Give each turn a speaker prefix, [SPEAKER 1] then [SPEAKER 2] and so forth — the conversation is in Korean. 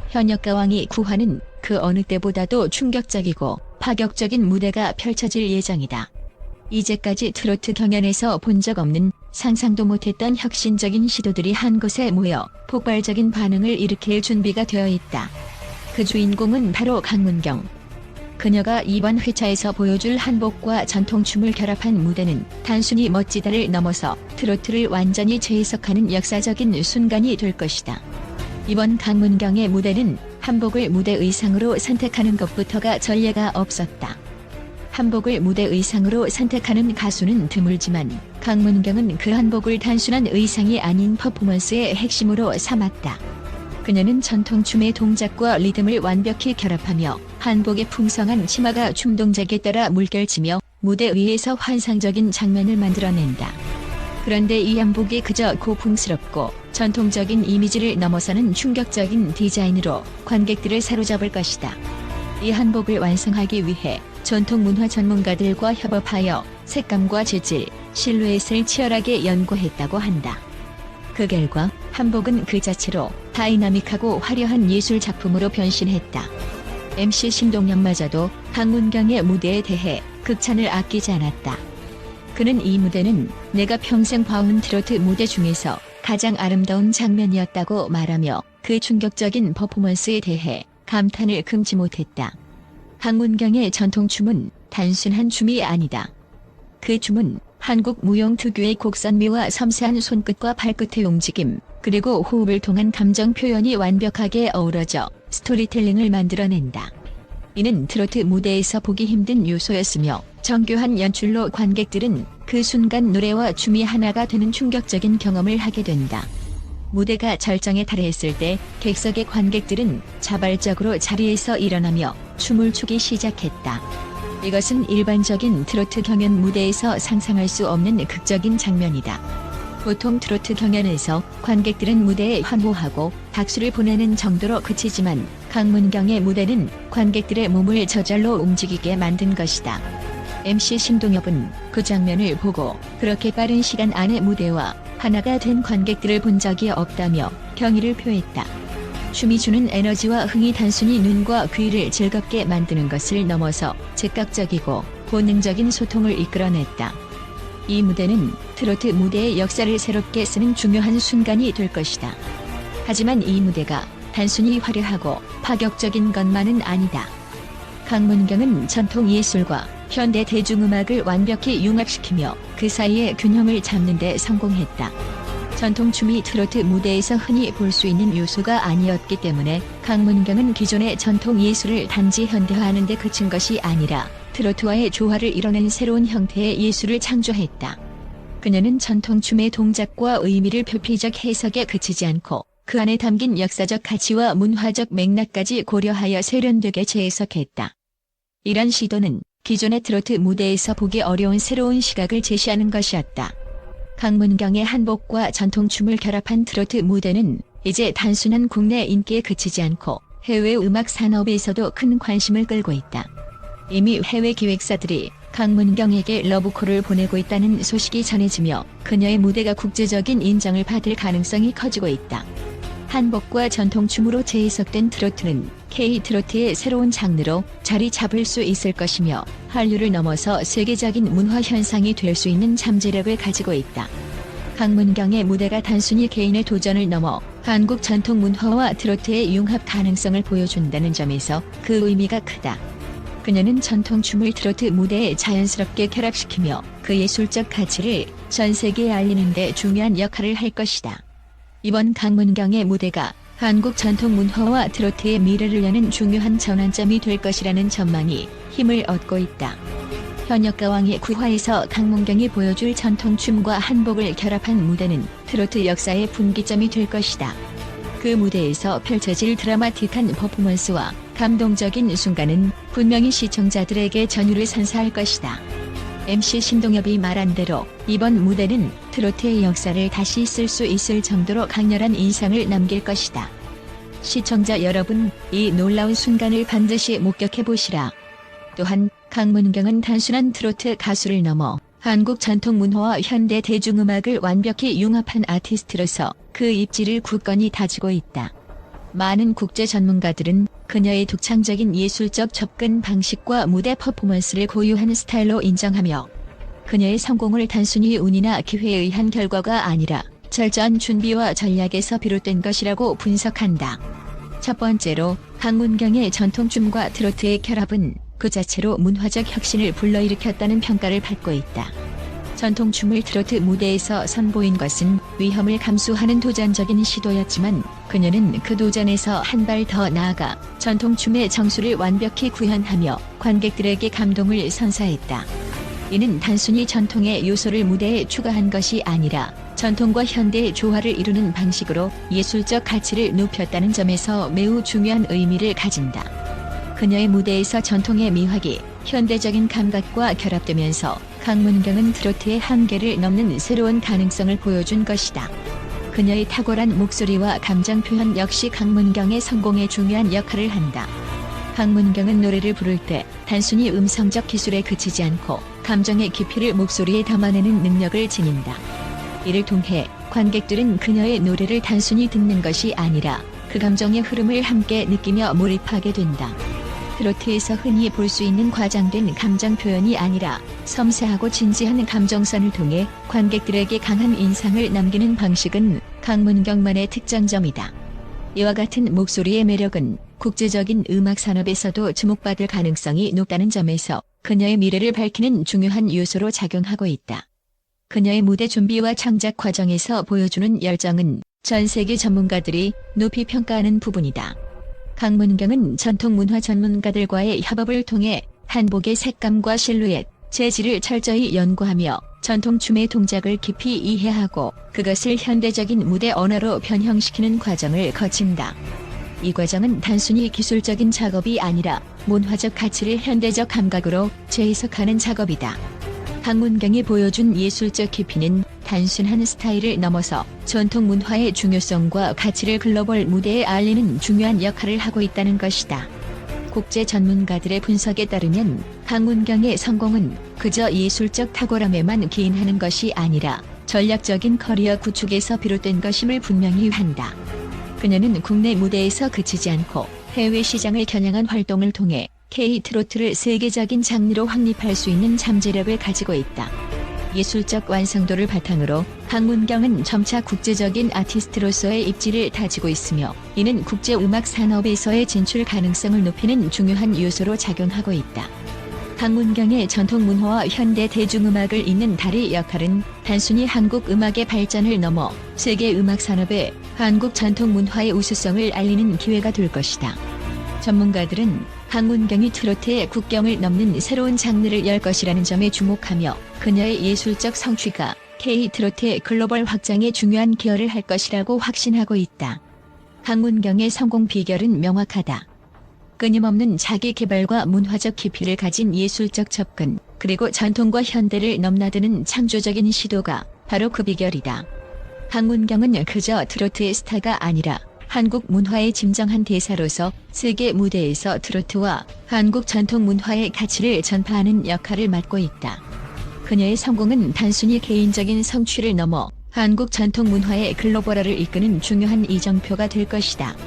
[SPEAKER 1] 현역가왕이 구화는 그 어느 때보다도 충격적이고 파격적인 무대가 펼쳐질 예정이다. 이제까지 트로트 경연에서 본 적 없는 상상도 못했던 혁신적인 시도들이 한 곳에 모여 폭발적인 반응을 일으킬 준비가 되어 있다. 그 주인공은 바로 강문경. 그녀가 이번 회차에서 보여줄 한복과 전통춤을 결합한 무대는 단순히 멋지다를 넘어서 트로트를 완전히 재해석하는 역사적인 순간이 될 것이다. 이번 강문경의 무대는 한복을 무대 의상으로 선택하는 것부터가 전례가 없었다. 한복을 무대 의상으로 선택하는 가수는 드물지만 강문경은 그 한복을 단순한 의상이 아닌 퍼포먼스의 핵심으로 삼았다. 그녀는 전통춤의 동작과 리듬을 완벽히 결합하며 한복의 풍성한 치마가 춤 동작에 따라 물결치며 무대 위에서 환상적인 장면을 만들어낸다. 그런데 이 한복이 그저 고풍스럽고 전통적인 이미지를 넘어서는 충격적인 디자인으로 관객들을 사로잡을 것이다. 이 한복을 완성하기 위해 전통문화 전문가들과 협업하여 색감과 재질, 실루엣을 치열하게 연구했다고 한다. 그 결과 한복은 그 자체로 다이나믹하고 화려한 예술 작품으로 변신했다. MC 신동엽마저도 강문경의 무대에 대해 극찬을 아끼지 않았다. 그는 이 무대는 내가 평생 봐온 트로트 무대 중에서 가장 아름다운 장면이었다고 말하며 그 충격적인 퍼포먼스에 대해 감탄을 금치 못했다. 강문경의 전통춤은 단순한 춤이 아니다. 그 춤은 한국 무용 특유의 곡선미와 섬세한 손끝과 발끝의 움직임, 그리고 호흡을 통한 감정 표현이 완벽하게 어우러져 스토리텔링을 만들어낸다. 이는 트로트 무대에서 보기 힘든 요소였으며 정교한 연출로 관객들은 그 순간 노래와 춤이 하나가 되는 충격적인 경험을 하게 된다. 무대가 절정에 달했을 때 객석의 관객들은 자발적으로 자리에서 일어나며 춤을 추기 시작했다. 이것은 일반적인 트로트 경연 무대에서 상상할 수 없는 극적인 장면이다. 보통 트로트 경연에서 관객들은 무대에 환호하고 박수를 보내는 정도로 그치지만 강문경의 무대는 관객들의 몸을 저절로 움직이게 만든 것이다. MC 신동엽은 그 장면을 보고 그렇게 빠른 시간 안에 무대와 하나가 된 관객들을 본 적이 없다며 경의를 표했다. 춤이 주는 에너지와 흥이 단순히 눈과 귀를 즐겁게 만드는 것을 넘어서 즉각적이고 본능적인 소통을 이끌어냈다. 이 무대는 트로트 무대의 역사를 새롭게 쓰는 중요한 순간이 될 것이다. 하지만 이 무대가 단순히 화려하고 파격적인 것만은 아니다. 강문경은 전통 예술과 현대 대중음악을 완벽히 융합시키며 그 사이의 균형을 잡는 데 성공했다. 전통춤이 트로트 무대에서 흔히 볼 수 있는 요소가 아니었기 때문에 강문경은 기존의 전통 예술을 단지 현대화하는 데 그친 것이 아니라 트로트와의 조화를 이뤄낸 새로운 형태의 예술을 창조했다. 그녀는 전통춤의 동작과 의미를 표피적 해석에 그치지 않고 그 안에 담긴 역사적 가치와 문화적 맥락까지 고려하여 세련되게 재해석했다. 이런 시도는 기존의 트로트 무대에서 보기 어려운 새로운 시각을 제시하는 것이었다. 강문경의 한복과 전통춤을 결합한 트로트 무대는 이제 단순한 국내 인기에 그치지 않고 해외 음악 산업에서도 큰 관심을 끌고 있다. 이미 해외 기획사들이 강문경에게 러브콜을 보내고 있다는 소식이 전해지며 그녀의 무대가 국제적인 인정을 받을 가능성이 커지고 있다. 한복과 전통춤으로 재해석된 트로트는 K-트로트의 새로운 장르로 자리 잡을 수 있을 것이며 한류를 넘어서 세계적인 문화 현상이 될 수 있는 잠재력을 가지고 있다. 강문경의 무대가 단순히 개인의 도전을 넘어 한국 전통 문화와 트로트의 융합 가능성을 보여준다는 점에서 그 의미가 크다. 그녀는 전통춤을 트로트 무대에 자연스럽게 결합시키며 그 예술적 가치를 전 세계에 알리는 데 중요한 역할을 할 것이다. 이번 강문경의 무대가 한국 전통 문화와 트로트의 미래를 여는 중요한 전환점이 될 것이라는 전망이 힘을 얻고 있다. 현역가왕의 구화에서 강문경이 보여줄 전통춤과 한복을 결합한 무대는 트로트 역사의 분기점이 될 것이다. 그 무대에서 펼쳐질 드라마틱한 퍼포먼스와 감동적인 순간은 분명히 시청자들에게 전율을 선사할 것이다. MC 신동엽이 말한 대로 이번 무대는 트로트의 역사를 다시 쓸 수 있을 정도로 강렬한 인상을 남길 것이다. 시청자 여러분, 이 놀라운 순간을 반드시 목격해보시라. 또한 강문경은 단순한 트로트 가수를 넘어 한국 전통 문화와 현대 대중음악을 완벽히 융합한 아티스트로서 그 입지를 굳건히 다지고 있다. 많은 국제 전문가들은 그녀의 독창적인 예술적 접근 방식과 무대 퍼포먼스를 고유한 스타일로 인정하며 그녀의 성공을 단순히 운이나 기회에 의한 결과가 아니라 철저한 준비와 전략에서 비롯된 것이라고 분석한다. 첫 번째로 강문경의 전통춤과 트로트의 결합은 그 자체로 문화적 혁신을 불러일으켰다는 평가를 받고 있다. 전통춤을 트로트 무대에서 선보인 것은 위험을 감수하는 도전적인 시도였지만 그녀는 그 도전에서 한 발 더 나아가 전통춤의 정수를 완벽히 구현하며 관객들에게 감동을 선사했다. 이는 단순히 전통의 요소를 무대에 추가한 것이 아니라 전통과 현대의 조화를 이루는 방식으로 예술적 가치를 높였다는 점에서 매우 중요한 의미를 가진다. 그녀의 무대에서 전통의 미학이 현대적인 감각과 결합되면서 강문경은 트로트의 한계를 넘는 새로운 가능성을 보여준 것이다. 그녀의 탁월한 목소리와 감정 표현 역시 강문경의 성공에 중요한 역할을 한다. 강문경은 노래를 부를 때 단순히 음성적 기술에 그치지 않고 감정의 깊이를 목소리에 담아내는 능력을 지닌다. 이를 통해 관객들은 그녀의 노래를 단순히 듣는 것이 아니라 그 감정의 흐름을 함께 느끼며 몰입하게 된다. 트로트에서 흔히 볼 수 있는 과장된 감정 표현이 아니라 섬세하고 진지한 감정선을 통해 관객들에게 강한 인상을 남기는 방식은 강문경만의 특장점이다. 이와 같은 목소리의 매력은 국제적인 음악 산업에서도 주목받을 가능성이 높다는 점에서 그녀의 미래를 밝히는 중요한 요소로 작용하고 있다. 그녀의 무대 준비와 창작 과정에서 보여주는 열정은 전 세계 전문가들이 높이 평가하는 부분이다. 강문경은 전통문화 전문가들과의 협업을 통해 한복의 색감과 실루엣, 재질을 철저히 연구하며 전통춤의 동작을 깊이 이해하고 그것을 현대적인 무대 언어로 변형시키는 과정을 거친다. 이 과정은 단순히 기술적인 작업이 아니라 문화적 가치를 현대적 감각으로 재해석하는 작업이다. 강문경이 보여준 예술적 깊이는 단순한 스타일을 넘어서 전통 문화의 중요성과 가치를 글로벌 무대에 알리는 중요한 역할을 하고 있다는 것이다. 국제 전문가들의 분석에 따르면 강문경의 성공은 그저 예술적 탁월함에만 기인하는 것이 아니라 전략적인 커리어 구축에서 비롯된 것임을 분명히 한다. 그녀는 국내 무대에서 그치지 않고 해외 시장을 겨냥한 활동을 통해 K-트로트를 세계적인 장르로 확립할 수 있는 잠재력을 가지고 있다. 예술적 완성도를 바탕으로 강문경은 점차 국제적인 아티스트로서의 입지를 다지고 있으며 이는 국제 음악 산업에서의 진출 가능성을 높이는 중요한 요소로 작용하고 있다. 강문경의 전통 문화와 현대 대중음악을 잇는 다리 역할은 단순히 한국 음악의 발전을 넘어 세계 음악 산업에 한국 전통 문화의 우수성을 알리는 기회가 될 것이다. 전문가들은 강문경이 트로트의 국경을 넘는 새로운 장르를 열 것이라는 점에 주목하며 그녀의 예술적 성취가 K-트로트의 글로벌 확장에 중요한 기여를 할 것이라고 확신하고 있다. 강문경의 성공 비결은 명확하다. 끊임없는 자기 개발과 문화적 깊이를 가진 예술적 접근, 그리고 전통과 현대를 넘나드는 창조적인 시도가 바로 그 비결이다. 강문경은 그저 트로트의 스타가 아니라 한국 문화의 진정한 대사로서 세계 무대에서 트로트와 한국 전통 문화의 가치를 전파하는 역할을 맡고 있다. 그녀의 성공은 단순히 개인적인 성취를 넘어 한국 전통 문화의 글로벌화를 이끄는 중요한 이정표가 될 것이다.